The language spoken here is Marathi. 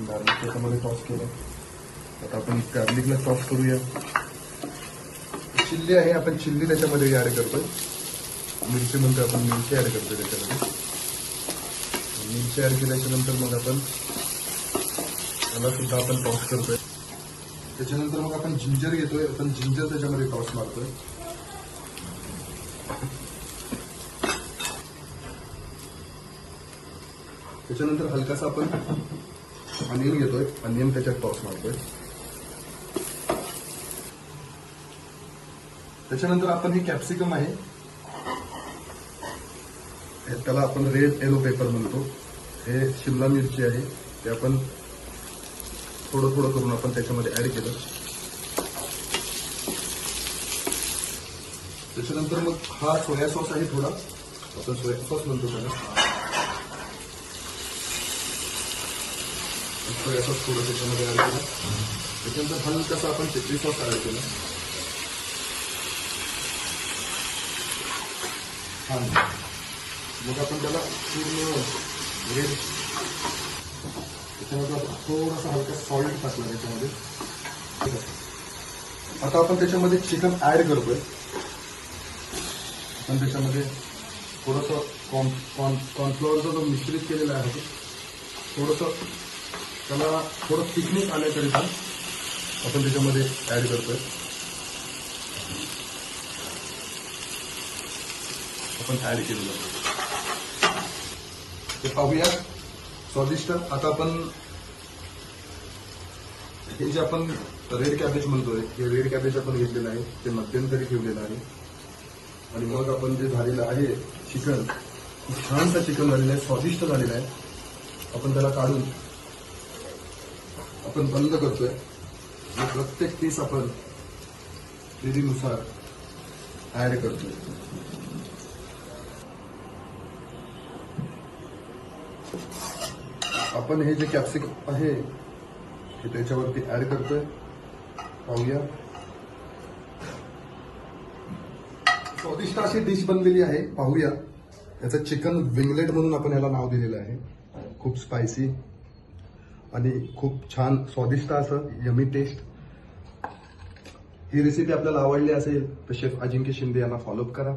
गार्लिक त्याच्यामध्ये टॉस केलं. आता आपण गार्लिकला टॉस करूया. चिल्ली आहे, आपण चिल्ली त्याच्यामध्ये ऍड करतोय. मिरची म्हणतो आपण, मिरची ऍड करतोय त्याच्यामध्ये. मिरची ऍड केल्याच्या नंतर मग आपण त्याला सुद्धा आपण टॉस करतोय. त्याच्यानंतर मग आपण जिंजर घेतोय, आपण जिंजर त्याच्यामध्ये टॉस मारतोय. त्याच्यानंतर हलकासा आपण अनियन घेतोय, अनियन त्याच्यात टॉस मारतोय. त्याच्यानंतर आपण हे कॅप्सिकम आहे, त्याला आपण रेड येलो पेपर म्हणतो. हे शिमला मिरची आहे, ते आपण थोडं थोडं करून आपण त्याच्यामध्ये ऍड केलं. त्याच्यानंतर मग हा सोया सॉस आहे, थोडा आपण सोया सॉस म्हणतो त्याला. सोया सॉस थोडं त्याच्यामध्ये ऍड केलं. त्याच्यानंतर हलकासा आपण चिली सॉस ऍड केला. मग आपण त्याला पूर्ण रेड, त्याच्यामध्ये आपण थोडासा हलका सॉल्ट टाकला त्याच्यामध्ये. आता आपण त्याच्यामध्ये चिकन ऍड करतोय. आपण त्याच्यामध्ये थोडंसं कॉर्नफ्लॉवरचा जो मिश्रित केलेला आहे थोडंसं त्याला थोडं थिकनेस आल्याकरिता आपण त्याच्यामध्ये ऍड करतोय. आपण ऍड केलेलं ते पाहूया स्वादिष्ट. आता आपण हे जे आपण रेड कॅबेज म्हणतोय, हे रेड कॅबेज आपण घेतलेलं आहे, ते मध्यंतरी ठेवलेलं आहे. आणि मग आपण जे झालेलं आहे चिकन, खूप छानसा चिकन झालेलं आहे, स्वादिष्ट झालेलं आहे. आपण त्याला काढून आपण बंद करतोय. प्रत्येक पीस आपण विधीनुसार ऍड करतोय. आपण हे जे कॅप्सिकम आहे हे त्याच्यावरती ऍड करतोय. पाहूया, स्वादिष्ट अशी डिश बनलेली आहे. पाहूया, याचं चिकन विंगलेट म्हणून आपण याला नाव दिलेलं आहे. खूप स्पायसी आणि खूप छान स्वादिष्ट असं यमी टेस्ट. ही रेसिपी आपल्याला आवडली असेल तर शेफ अजिंक्य शिंदे यांना फॉलोअप करा.